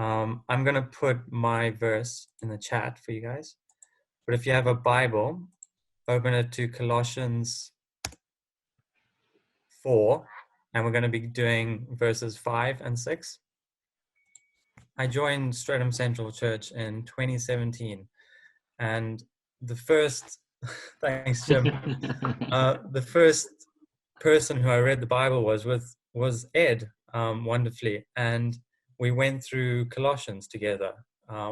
I'm going to put my verse in the chat for you guys. But if you have a Bible, open it to Colossians 4, and we're going to be doing verses 5 and 6. I joined Streatham Central Church in 2017, and the first, thanks Jim, the first person who I read the Bible was Ed, wonderfully, and we went through Colossians together.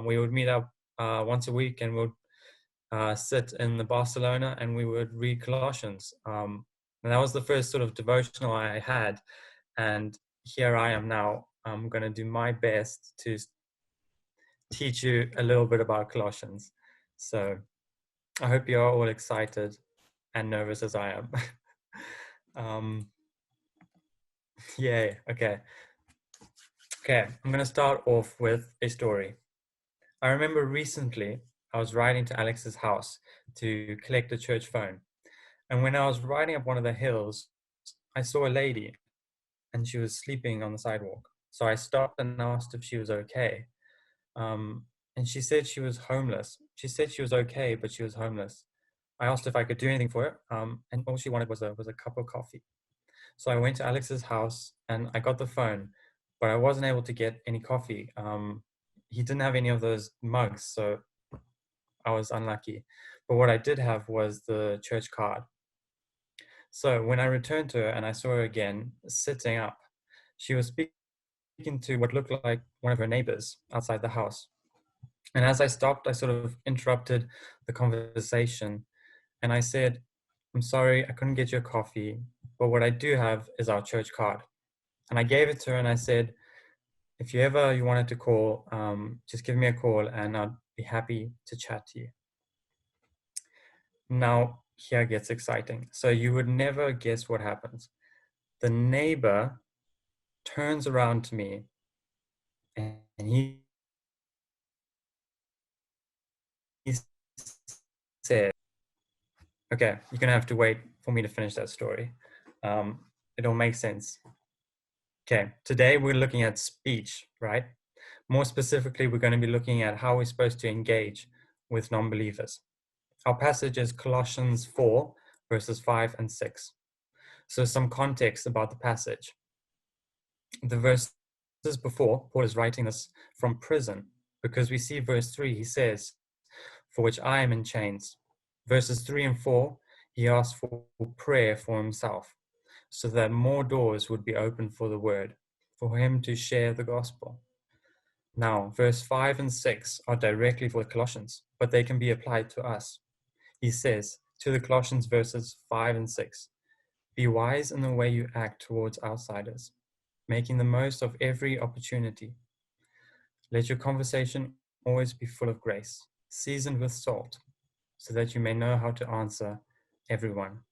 We would meet up once a week, and we'd sit in the Barcelona, and we would read Colossians. And that was the first sort of devotional I had, and here I am now. I'm going to do my best to teach you a little bit about Colossians. So I hope you are all excited and nervous as I am. Yay, okay. Okay, I'm going to start off with a story. I remember recently I was riding to Alex's house to collect a church phone. And when I was riding up one of the hills, I saw a lady and she was sleeping on the sidewalk. So I stopped and asked if she was okay. And she said she was homeless. She said she was okay, but she was homeless. I asked if I could do anything for her, and all she wanted was a cup of coffee. So I went to Alex's house and I got the phone, but I wasn't able to get any coffee. He didn't have any of those mugs, so I was unlucky. But what I did have was the church card. So when I returned to her and I saw her again sitting up, she was speaking to what looked like one of her neighbors outside the house. And as I stopped, I sort of interrupted the conversation and I said, "I'm sorry, I couldn't get you a coffee, but what I do have is our church card." And I gave it to her and I said, "If you wanted to call, just give me a call and I'd be happy to chat to you." Now, here gets exciting. So you would never guess what happens. The neighbor turns around to me and he said, okay, you're going to have to wait for me to finish that story. It'll make sense. Okay, today we're looking at speech, right? More specifically, we're going to be looking at how we're supposed to engage with non-believers. Our passage is Colossians 4, verses 5 and 6. So some context about the passage. The verses before, Paul is writing this from prison because we see verse 3, he says, "For which I am in chains." Verses 3 and 4, he asks for prayer for himself so that more doors would be opened for the word, for him to share the gospel. Now, verse 5 and 6 are directly for the Colossians, but they can be applied to us. He says to the Colossians verses 5 and 6, "Be wise in the way you act towards outsiders, making the most of every opportunity. Let your conversation always be full of grace, seasoned with salt, so that you may know how to answer everyone."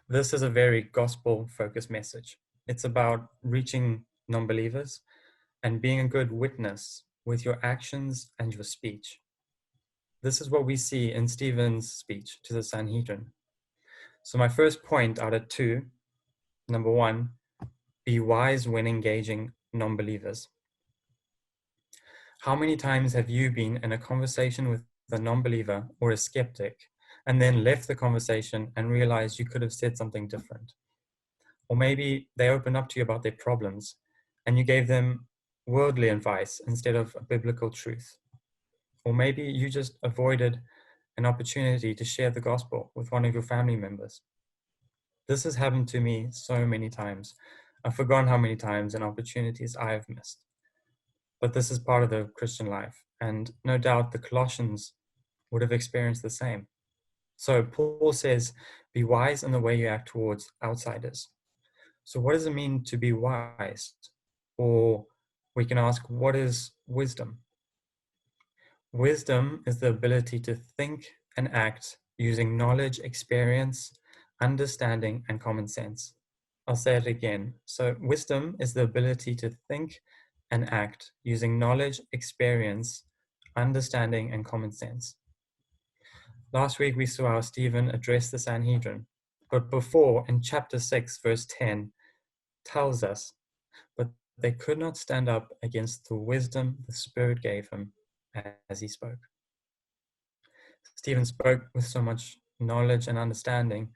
This is a very gospel-focused message. It's about reaching non-believers and being a good witness with your actions and your speech. This is what we see in Stephen's speech to the Sanhedrin. So my first point out of 2, number 1, be wise when engaging non-believers. How many times have you been in a conversation with a non-believer or a skeptic and then left the conversation and realized you could have said something different? Or maybe they opened up to you about their problems and you gave them worldly advice instead of a biblical truth. Or maybe you just avoided an opportunity to share the gospel with one of your family members. This has happened to me so many times. I've forgotten how many times and opportunities I have missed. But this is part of the Christian life, and no doubt the Colossians would have experienced the same. So Paul says, be wise in the way you act towards outsiders. So what does it mean to be wise? Or we can ask, what is wisdom? Wisdom is the ability to think and act using knowledge, experience, understanding, and common sense. I'll say it again. So wisdom is the ability to think and act using knowledge, experience, understanding, and common sense. Last week we saw how Stephen addressed the Sanhedrin, but before, in chapter 6, verse 10, tells us, "But they could not stand up against the wisdom the Spirit gave him as he spoke. Stephen spoke with so much knowledge and understanding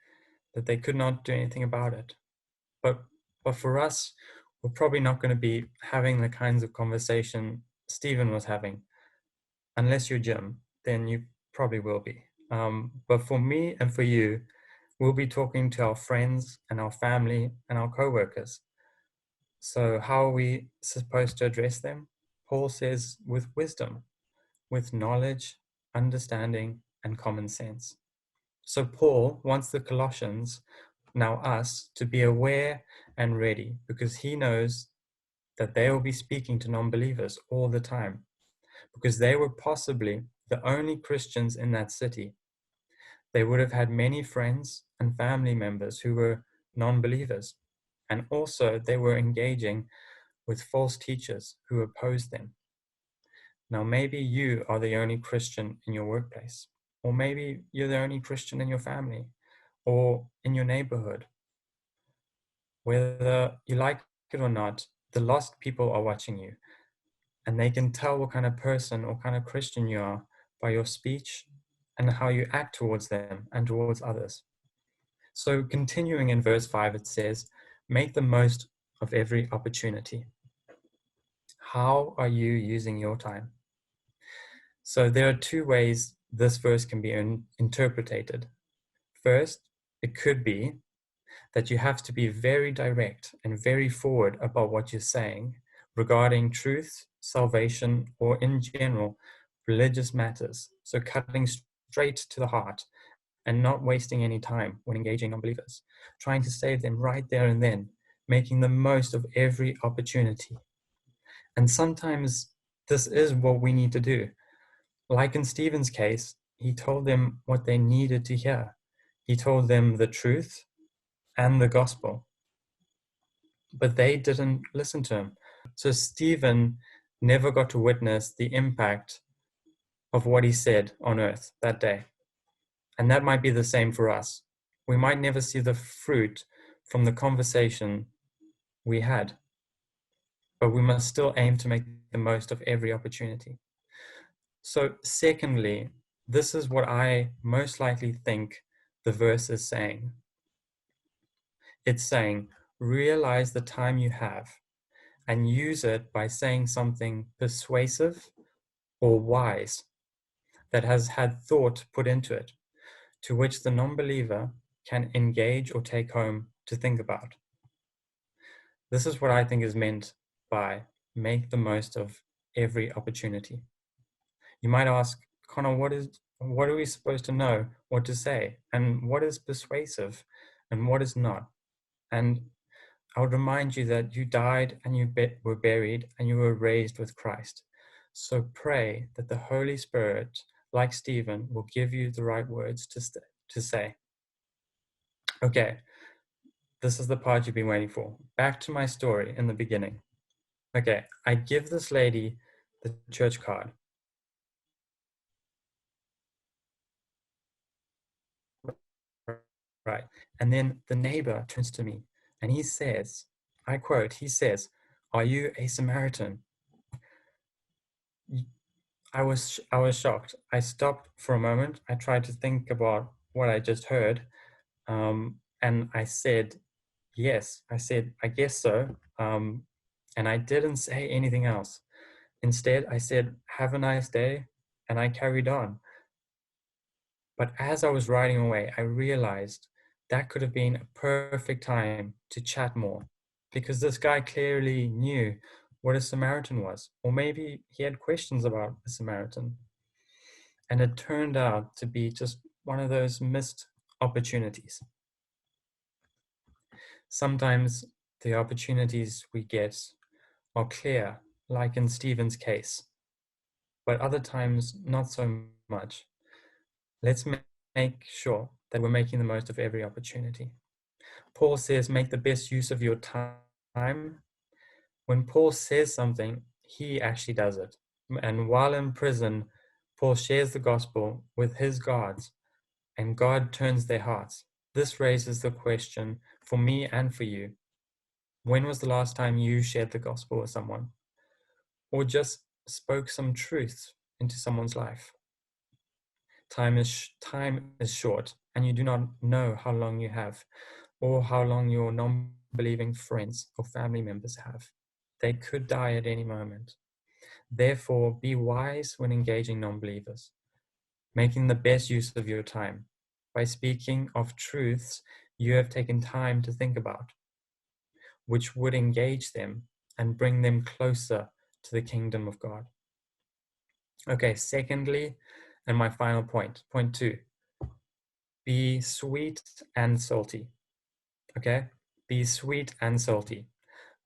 that they could not do anything about it. But for us, we're probably not going to be having the kinds of conversation Stephen was having. Unless you're Jim, then you probably will be. But for me and for you, we'll be talking to our friends and our family and our co-workers. So how are we supposed to address them? Paul says with wisdom, with knowledge, understanding, and common sense. So Paul wants the Colossians, now us, to be aware and ready because he knows that they will be speaking to non-believers all the time because they were possibly the only Christians in that city. They would have had many friends and family members who were non-believers, and also they were engaging with false teachers who opposed them. Now, maybe you are the only Christian in your workplace, or maybe you're the only Christian in your family, or in your neighborhood. Whether you like it or not, the lost people are watching you, and they can tell what kind of person or kind of Christian you are by your speech and how you act towards them and towards others. So continuing in verse 5, it says, make the most of every opportunity. How are you using your time? So there are two ways this verse can be interpreted. First, it could be that you have to be very direct and very forward about what you're saying regarding truth, salvation, or in general, religious matters. So cutting straight to the heart and not wasting any time when engaging unbelievers, trying to save them right there and then, making the most of every opportunity. And sometimes this is what we need to do. Like in Stephen's case, he told them what they needed to hear. He told them the truth and the gospel, but they didn't listen to him. So Stephen never got to witness the impact of what he said on earth that day. And that might be the same for us. We might never see the fruit from the conversation we had, but we must still aim to make the most of every opportunity. So secondly, this is what I most likely think the verse is saying. It's saying, realize the time you have and use it by saying something persuasive or wise that has had thought put into it, to which the non-believer can engage or take home to think about. This is what I think is meant by make the most of every opportunity. You might ask, Connor, what are we supposed to know what to say? And what is persuasive and what is not? And I would remind you that you died and you were buried and you were raised with Christ. So pray that the Holy Spirit, like Stephen, will give you the right words to say. Okay, this is the part you've been waiting for. Back to my story in the beginning. Okay, I give this lady the church card. Right. And then the neighbor turns to me and he says, I quote, he says, "Are you a Samaritan?" I was shocked. I stopped for a moment. I tried to think about what I just heard. And I said, yes. I said, I guess so. And I didn't say anything else. Instead, I said, have a nice day. And I carried on. But as I was riding away, I realized that could have been a perfect time to chat more because this guy clearly knew what a Samaritan was, or maybe he had questions about a Samaritan. And it turned out to be just one of those missed opportunities. Sometimes the opportunities we get are clear, like in Stephen's case, but other times not so much. Let's make sure that we're making the most of every opportunity. Paul says, make the best use of your time. When Paul says something, he actually does it. And while in prison, Paul shares the gospel with his guards, and God turns their hearts. This raises the question for me and for you. When was the last time you shared the gospel with someone or just spoke some truth into someone's life? Time is short, and you do not know how long you have or how long your non-believing friends or family members have. They could die at any moment. Therefore, be wise when engaging non-believers, making the best use of your time by speaking of truths you have taken time to think about, which would engage them and bring them closer to the kingdom of God. Okay, secondly, and my final point, point 2, be sweet and salty. Okay, be sweet and salty.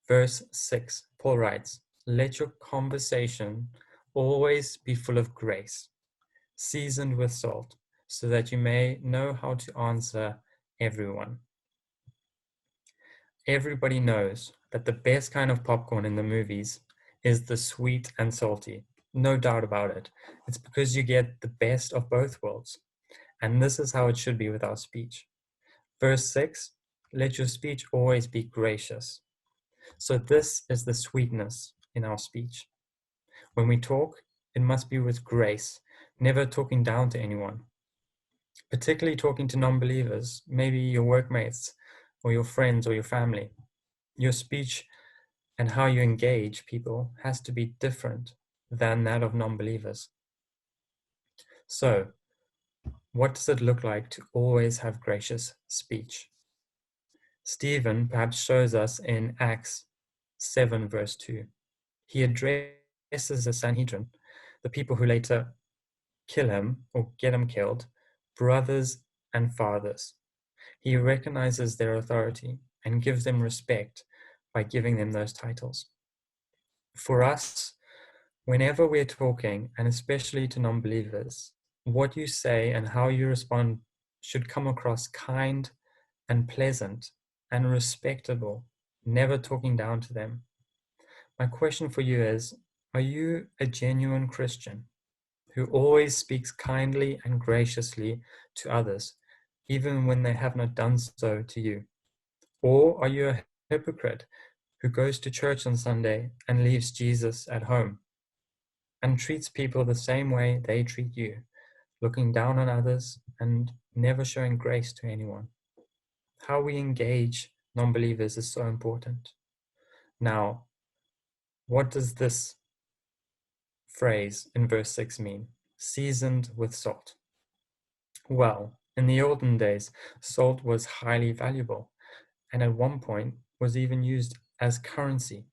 Verse 6, Paul writes, let your conversation always be full of grace, seasoned with salt, so that you may know how to answer everyone. Everybody knows that the best kind of popcorn in the movies is the sweet and salty. No doubt about it. It's because you get the best of both worlds. And this is how it should be with our speech. Verse 6, let your speech always be gracious. So this is the sweetness in our speech. When we talk, it must be with grace, never talking down to anyone, particularly talking to non-believers, maybe your workmates or your friends or your family. Your speech and how you engage people has to be different than that of non-believers. So, what does it look like to always have gracious speech? Stephen perhaps shows us in Acts 7 verse 2. He addresses the Sanhedrin, the people who later kill him or get him killed, brothers and fathers. He recognizes their authority and gives them respect by giving them those titles. For us, whenever we're talking, and especially to non-believers, what you say and how you respond should come across kind and pleasant and respectable, never talking down to them. My question for you is, are you a genuine Christian who always speaks kindly and graciously to others, even when they have not done so to you? Or are you a hypocrite who goes to church on Sunday and leaves Jesus at home and treats people the same way they treat you, looking down on others and never showing grace to anyone? How we engage non-believers is so important. Now, what does this phrase in verse 6 mean? Seasoned with salt. Well, in the olden days, salt was highly valuable and at one point was even used as currency.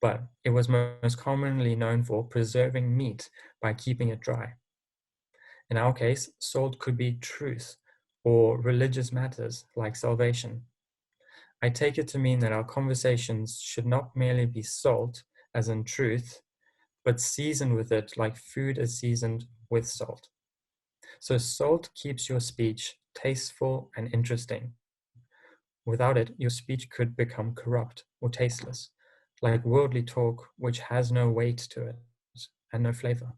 But it was most commonly known for preserving meat by keeping it dry. In our case, salt could be truth or religious matters like salvation. I take it to mean that our conversations should not merely be salt, as in truth, but seasoned with it like food is seasoned with salt. So salt keeps your speech tasteful and interesting. Without it, your speech could become corrupt or tasteless, like worldly talk which has no weight to it and no flavor.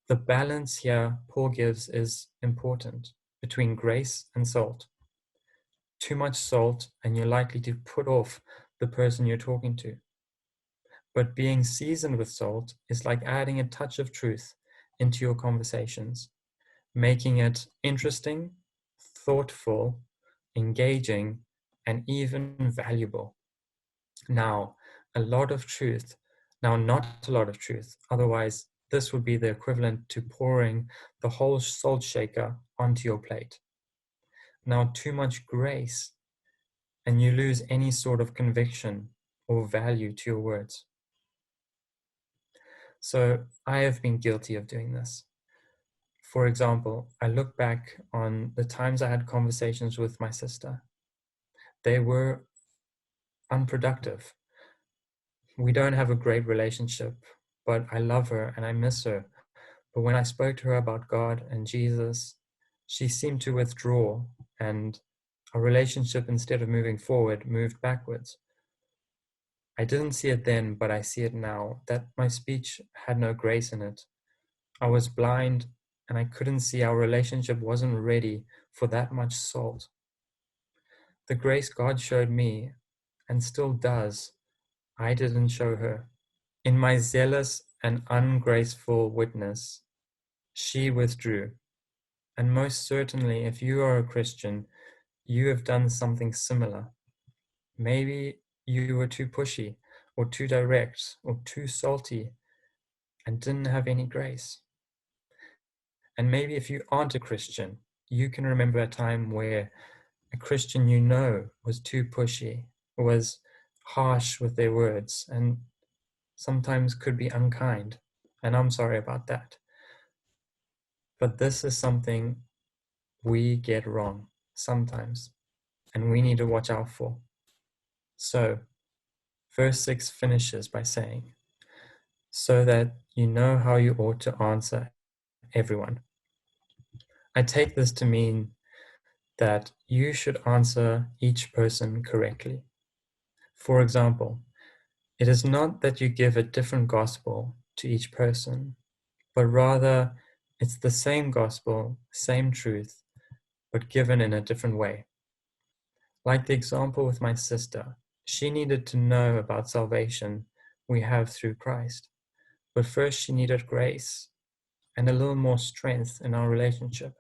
The balance here Paul gives is important between grace and salt. Too much salt and you're likely to put off the person you're talking to. But being seasoned with salt is like adding a touch of truth into your conversations, making it interesting, thoughtful, engaging, and even valuable. Now, not a lot of truth. Otherwise, this would be the equivalent to pouring the whole salt shaker onto your plate. Now, too much grace, and you lose any sort of conviction or value to your words. So I have been guilty of doing this. For example, I look back on the times I had conversations with my sister. They were unproductive. We don't have a great relationship, but I love her and I miss her. But when I spoke to her about God and Jesus, she seemed to withdraw, and our relationship, instead of moving forward, moved backwards. I didn't see it then, but I see it now, that my speech had no grace in it. I was blind and I couldn't see our relationship wasn't ready for that much salt. The grace God showed me and still does, I didn't show her. In my zealous and ungraceful witness, she withdrew. And most certainly, if you are a Christian, you have done something similar. Maybe you were too pushy, or too direct, or too salty, and didn't have any grace. And maybe if you aren't a Christian, you can remember a time where a Christian you know was too pushy, was harsh with their words, and sometimes could be unkind. And I'm sorry about that. But this is something we get wrong sometimes, and we need to watch out for. So, verse 6 finishes by saying, so that you know how you ought to answer everyone. I take this to mean that you should answer each person correctly. For example, it is not that you give a different gospel to each person, but rather it's the same gospel, same truth, but given in a different way. Like the example with my sister, she needed to know about salvation we have through Christ. But first, she needed grace and a little more strength in our relationship,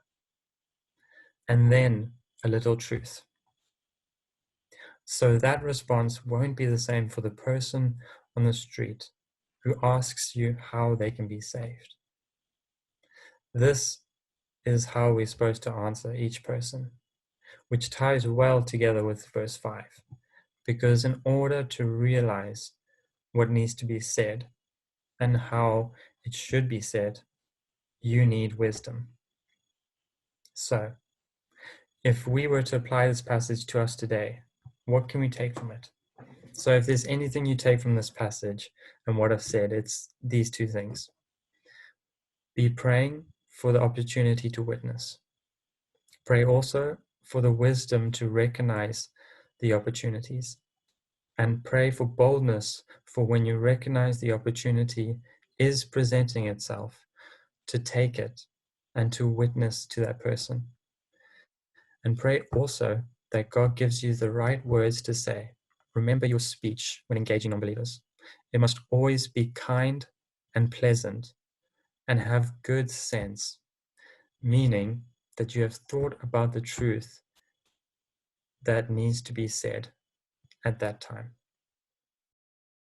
and then a little truth. So that response won't be the same for the person on the street who asks you how they can be saved. This is how we're supposed to answer each person, which ties well together with verse 5, because in order to realize what needs to be said and how it should be said, you need wisdom. So, if we were to apply this passage to us today, what can we take from it? So if there's anything you take from this passage and what I've said, it's these two things. Be praying for the opportunity to witness. Pray also for the wisdom to recognize the opportunities. And pray for boldness for when you recognize the opportunity is presenting itself, to take it and to witness to that person. And pray also that God gives you the right words to say. Remember your speech when engaging unbelievers. It must always be kind and pleasant and have good sense, meaning that you have thought about the truth that needs to be said at that time.